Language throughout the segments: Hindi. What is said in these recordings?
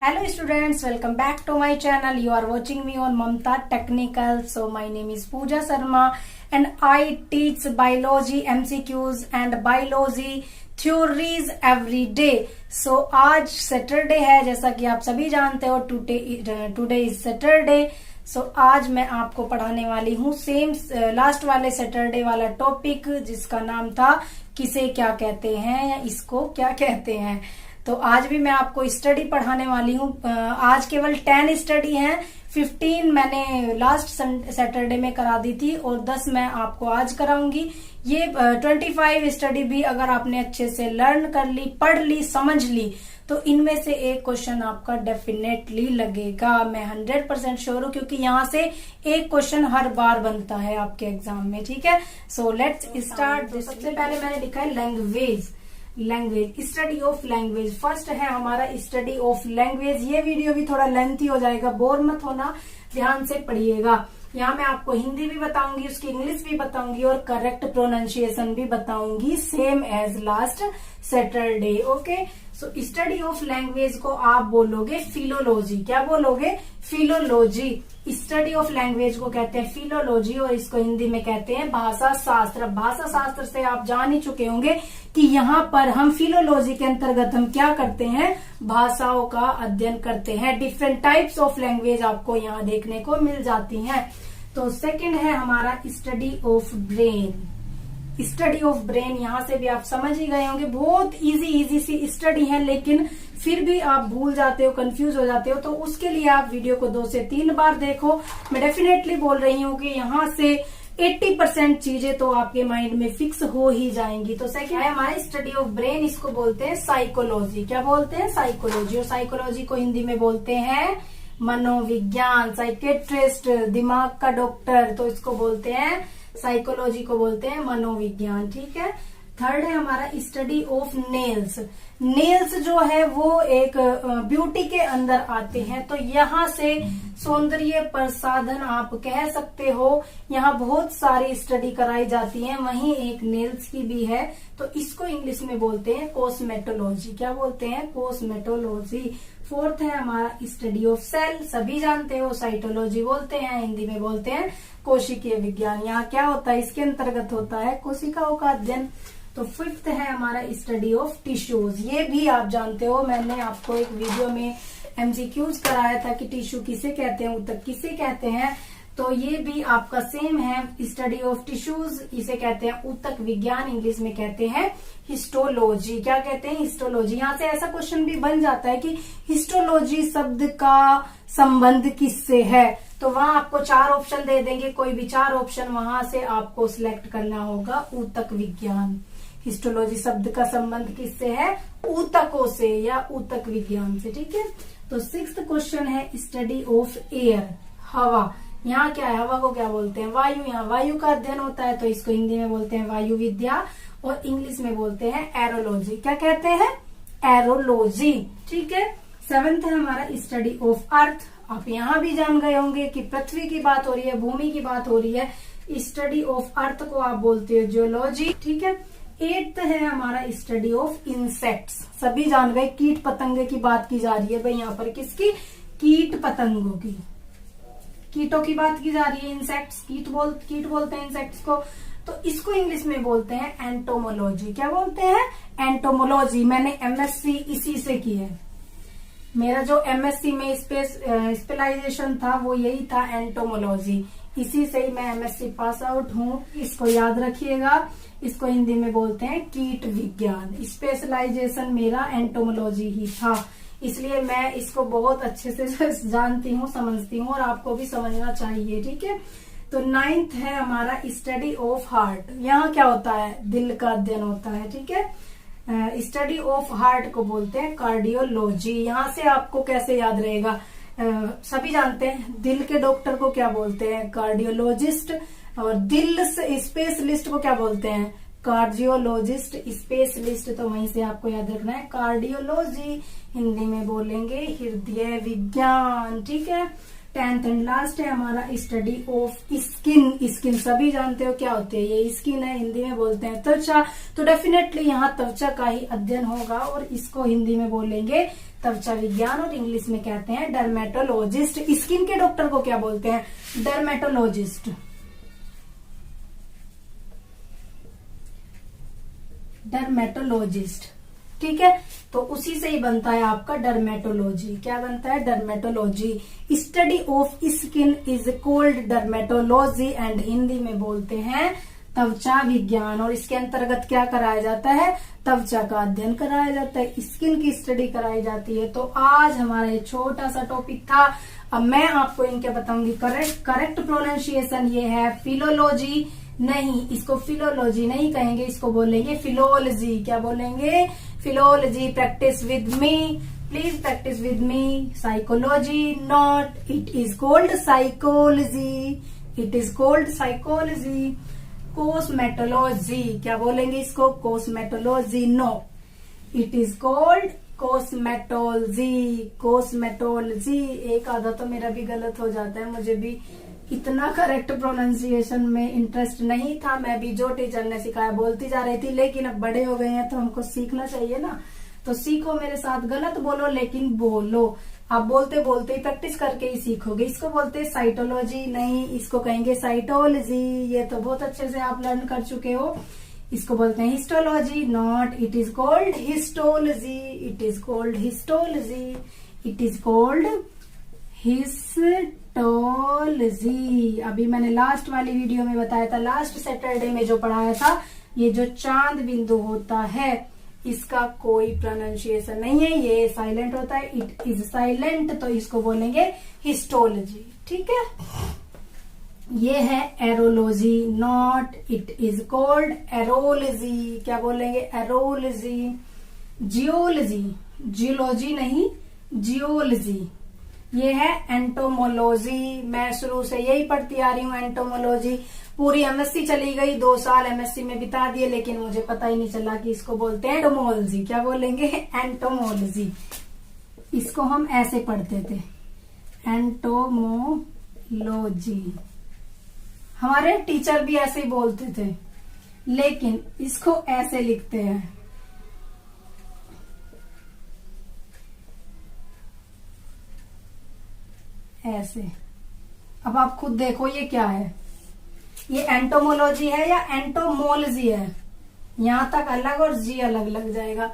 Hello students, welcome back to my channel. You are watching me on Mamta Technical. So my name is Pooja Sharma and I teach biology MCQs and biology theories every day. So आज सैटरडे है, जैसा कि आप सभी जानते हो. Today is Saturday. सो आज मैं आपको पढ़ाने वाली हूँ सेम लास्ट वाले सैटरडे वाला टॉपिक, जिसका नाम था किसे क्या कहते हैं या इसको क्या कहते हैं. तो आज भी मैं आपको स्टडी पढ़ाने वाली हूँ. आज केवल 10 स्टडी हैं. 15 मैंने लास्ट सैटरडे में करा दी थी और 10 मैं आपको आज कराऊंगी. ये 25 स्टडी भी अगर आपने अच्छे से लर्न कर ली, पढ़ ली, समझ ली, तो इनमें से एक क्वेश्चन आपका डेफिनेटली लगेगा. मैं 100% श्योर हूँ, क्योंकि यहाँ से एक क्वेश्चन हर बार बनता है आपके एग्जाम में. ठीक है, सो लेट्स स्टार्ट. सबसे पहले मैंने लिखा है language. Study of language. First है हमारा स्टडी ऑफ लैंग्वेज. ये वीडियो भी थोड़ा लेंथी हो जाएगा, बोर मत होना, ध्यान से पढ़िएगा. यहाँ मैं आपको हिंदी भी बताऊंगी, उसकी इंग्लिश भी बताऊंगी और करेक्ट प्रोनाउंसिएशन भी बताऊंगी, same as last Saturday. Okay, so study of language को आप बोलोगे फिलोलॉजी. क्या बोलोगे? फिलोलॉजी. स्टडी ऑफ लैंग्वेज को कहते हैं फिलोलॉजी और इसको हिंदी में कहते हैं भाषा शास्त्र. भाषा शास्त्र से आप जान ही चुके होंगे कि यहाँ पर हम फिलोलॉजी के अंतर्गत हम क्या करते हैं, भाषाओं का अध्ययन करते हैं. डिफरेंट टाइप्स ऑफ लैंग्वेज आपको यहाँ देखने को मिल जाती हैं. तो सेकंड है हमारा study of brain. Study of brain, यहां से भी आप समझ ही गए होंगे, बहुत इजी सी स्टडी है, लेकिन फिर भी आप भूल जाते हो, कंफ्यूज हो जाते हो. तो उसके लिए आप वीडियो को 2 से 3 बार देखो. मैं डेफिनेटली बोल रही हूँ कि यहाँ से 80% चीजें तो आपके माइंड में फिक्स हो ही जाएंगी. तो सेकंड है हमारा स्टडी ऑफ ब्रेन. इसको बोलते हैं साइकोलॉजी. क्या बोलते हैं? साइकोलॉजी. और साइकोलॉजी को हिंदी में बोलते हैं मनोविज्ञान. साइकेट्रिस्ट, दिमाग का डॉक्टर, तो इसको बोलते हैं साइकोलॉजी को बोलते हैं मनोविज्ञान. ठीक है. थर्ड है हमारा स्टडी ऑफ नेल्स. नेल्स जो है वो एक ब्यूटी के अंदर आते हैं. तो यहाँ से सौंदर्य प्रसाधन आप कह सकते हो. यहाँ बहुत सारी स्टडी कराई जाती है, वहीं एक नेल्स की भी है. तो इसको इंग्लिश में बोलते हैं कॉस्मेटोलॉजी. क्या बोलते हैं? कॉस्मेटोलॉजी. फोर्थ है हमारा स्टडी ऑफ सेल. सभी जानते हो साइटोलॉजी बोलते हैं, हिंदी में बोलते हैं कोशिकीय विज्ञान. यहाँ क्या होता है, इसके अंतर्गत होता है कोशिकाओं का अध्ययन. तो फिफ्थ है हमारा स्टडी ऑफ टिश्यूज. ये भी आप जानते हो, मैंने आपको एक वीडियो में MCQs कराया था कि टिश्यू किसे कहते हैं, ऊतक किसे कहते हैं. तो ये भी आपका सेम है, स्टडी ऑफ टिश्यूज. इसे कहते हैं ऊतक विज्ञान, इंग्लिश में कहते हैं हिस्टोलॉजी. क्या कहते हैं? हिस्टोलॉजी. यहाँ से ऐसा क्वेश्चन भी बन जाता है कि हिस्टोलॉजी शब्द का संबंध किससे है. तो वहां आपको 4 ऑप्शन दे देंगे, कोई भी 4 ऑप्शन वहां से आपको सिलेक्ट करना होगा. ऊतक विज्ञान. हिस्टोलॉजी शब्द का संबंध किससे है? ऊतकों से या ऊतक विज्ञान से. ठीक है. तो 6th क्वेश्चन है स्टडी ऑफ एयर. हवा. यहाँ क्या है? हवा को क्या बोलते हैं? वायु. यहाँ वायु का अध्ययन होता है, तो इसको हिंदी में बोलते हैं वायु विद्या और इंग्लिश में बोलते हैं एरोलॉजी. क्या कहते हैं? एरोलॉजी. ठीक है. 7th है हमारा स्टडी ऑफ अर्थ. आप यहाँ भी जान गए होंगे कि पृथ्वी की बात हो रही है, भूमि की बात हो रही है. स्टडी ऑफ अर्थ को आप बोलते हो जियोलॉजी. ठीक है. 8th है हमारा स्टडी ऑफ इंसेक्ट्स. सभी जान गए, कीट पतंगे की बात की जा रही है भाई. यहाँ पर किसकी? कीट पतंगों की, कीटों की बात की जा रही है. इंसेक्ट्स, कीट बोलते हैं इंसेक्ट्स को. तो इसको इंग्लिश में बोलते हैं एंटोमोलॉजी. क्या बोलते हैं? एंटोमोलॉजी. मैंने MSc इसी से की है. मेरा जो MSc में स्पेशलाइजेशन था वो यही था, एंटोमोलॉजी. इसी से ही मैं MSc पास आउट हूँ. इसको याद रखिएगा. इसको हिंदी में बोलते हैं कीट विज्ञान. स्पेशलाइजेशन मेरा एंटोमोलॉजी ही था, इसलिए मैं इसको बहुत अच्छे से जानती हूँ, समझती हूँ, और आपको भी समझना चाहिए. ठीक है. तो 9th है हमारा स्टडी ऑफ हार्ट. यहाँ क्या होता है? दिल का अध्ययन होता है. ठीक है. स्टडी ऑफ हार्ट को बोलते हैं कार्डियोलॉजी. यहाँ से आपको कैसे याद रहेगा? सभी जानते हैं दिल के डॉक्टर को क्या बोलते हैं? कार्डियोलॉजिस्ट. और दिल स्पेशलिस्ट को क्या बोलते हैं? कार्डियोलॉजिस्ट. स्पेशलिस्ट तो वहीं से आपको याद रखना है कार्डियोलॉजी. हिंदी में बोलेंगे हृदय विज्ञान. ठीक है. 10th एंड लास्ट है हमारा स्टडी ऑफ स्किन. स्किन सभी जानते हो क्या होती है? ये स्किन है, हिंदी में बोलते हैं त्वचा. तो डेफिनेटली यहाँ त्वचा का ही अध्ययन होगा और इसको हिंदी में बोलेंगे त्वचा विज्ञान, और इंग्लिश में कहते हैं डर्मेटोलॉजिस्ट। स्किन के डॉक्टर को क्या बोलते हैं? डर्मेटोलॉजिस्ट। डर्मेटोलॉजिस्ट, ठीक है। तो उसी से ही बनता है आपका डर्मेटोलॉजी। क्या बनता है? Dermatology. Study of skin is called dermatology and Hindi में बोलते हैं त्वचा विज्ञान। और इसके अंतर्गत क्या कराया जाता है? त्वचा का अध्ययन कराया जाता है, स्किन की स्टडी कराई जाती है। तो आज हमारा ये छोटा सा टॉपिक था। अब मैं आपको इनके बताऊंगी करेक्ट प्रोनाउंसिएशन। ये है फिलोलॉजी, नहीं इसको फिलोलॉजी नहीं कहेंगे, इसको बोलेंगे फिलोलॉजी। क्या बोलेंगे? Philology. Practice with me, please practice with me. Psychology not, it is called psychology, it is called psychology. Cosmetology, क्या बोलेंगे इसको? Cosmetology. No, it is called cosmetology, cosmetology. एक आधा तो मेरा भी गलत हो जाता है, मुझे भी इतना करेक्ट प्रोनाउंसिएशन में इंटरेस्ट नहीं था। मैं भी जो टीचर ने सिखाया बोलती जा रही थी, लेकिन अब बड़े हो गए हैं तो हमको सीखना चाहिए ना। तो सीखो मेरे साथ, गलत बोलो लेकिन बोलो। आप बोलते बोलते ही प्रैक्टिस करके ही सीखोगे। इसको बोलते हैं साइटोलॉजी, नहीं इसको कहेंगे साइटोलॉजी। ये तो बहुत अच्छे से आप लर्न कर चुके हो। इसको बोलते हैं histology, not, it is called histology, it is called histology, it is called histology. अभी मैंने लास्ट वाली वीडियो में बताया था, लास्ट सैटरडे में जो पढ़ाया था, ये जो चांद बिंदु होता है इसका कोई प्रोनाउंसिएशन नहीं है, ये साइलेंट होता है, इट इज साइलेंट। तो इसको बोलेंगे हिस्टोलॉजी, ठीक है। ये है एरोलॉजी, नॉट, इट इज कॉल्ड एरोलॉजी। क्या बोलेंगे? एरोलॉजी। जियोलॉजी, जियोलॉजी नहीं जियोलॉजी। ये है एंटोमोलॉजी। मैं शुरू से यही पढ़ती आ रही हूँ, एंटोमोलॉजी। पूरी एमएससी चली गई, 2 साल एमएससी में बिता दिए, लेकिन मुझे पता ही नहीं चला कि इसको बोलते हैं एंटोमोलॉजी। क्या बोलेंगे? एंटोमोलॉजी। इसको हम ऐसे पढ़ते थे, एंटोमोलॉजी। हमारे टीचर भी ऐसे ही बोलते थे, लेकिन इसको ऐसे लिखते हैं, ऐसे। अब आप खुद देखो ये क्या है, ये एंटोमोलॉजी है या एंटोमोलॉजी है? यहां तक अलग और जी अलग लग जाएगा,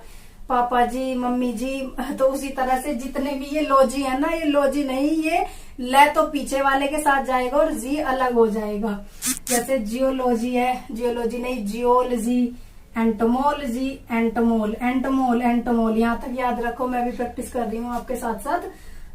पापा जी मम्मी जी। तो उसी तरह से जितने भी ये लॉजी है ना, ये लॉजी नहीं, ये ल तो पीछे वाले के साथ जाएगा और जी अलग हो जाएगा। जैसे जियोलॉजी है, जियोलॉजी नहीं जियोलॉजी। एंटोमोलॉजी, एंटोमोल, एंटोमोल, एंटोमोल। यहां तक याद रखो, मैं भी प्रैक्टिस कर रही हूँ आपके साथ साथ।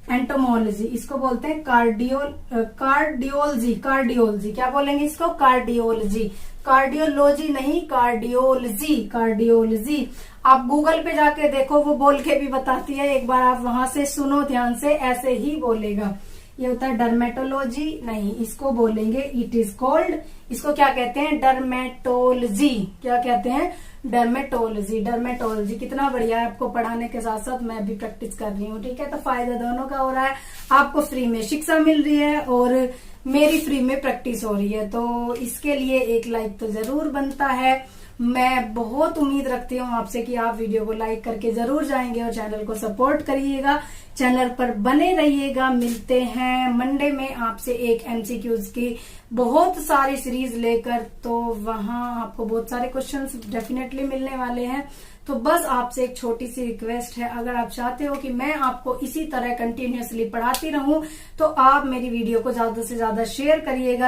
एंटोमोलॉजी, इसको बोलते हैं कार्डियोलॉजी, कार्डियोलॉजी। क्या बोलेंगे इसको? कार्डियोलॉजी। कार्डियोलॉजी नहीं, कार्डियोलॉजी, कार्डियोलॉजी। आप गूगल पे जाके देखो, वो बोल के भी बताती है, एक बार आप वहां से सुनो ध्यान से, ऐसे ही बोलेगा। ये होता है डर्मेटोलॉजी, नहीं इसको बोलेंगे इट इज कॉल्ड, इसको क्या कहते हैं? डर्मेटोलॉजी। क्या कहते हैं? Dermatology, dermatology. कितना बढ़िया है, आपको पढ़ाने के साथ साथ मैं भी प्रैक्टिस कर रही हूँ, ठीक है। तो फायदा दोनों का हो रहा है, आपको फ्री में शिक्षा मिल रही है और मेरी फ्री में प्रैक्टिस हो रही है। तो इसके लिए एक लाइक तो जरूर बनता है। मैं बहुत उम्मीद रखती हूँ आपसे कि आप वीडियो को लाइक करके जरूर जाएंगे और चैनल को सपोर्ट करिएगा, चैनल पर बने रहिएगा। मिलते हैं मंडे में आपसे एक एमसीक्यूज की बहुत सारी सीरीज लेकर, तो वहां आपको बहुत सारे क्वेश्चंस डेफिनेटली मिलने वाले हैं। तो बस आपसे एक छोटी सी रिक्वेस्ट है, अगर आप चाहते हो कि मैं आपको इसी तरह कंटिन्यूअसली पढ़ाती रहूं, तो आप मेरी वीडियो को ज्यादा से ज्यादा शेयर करिएगा।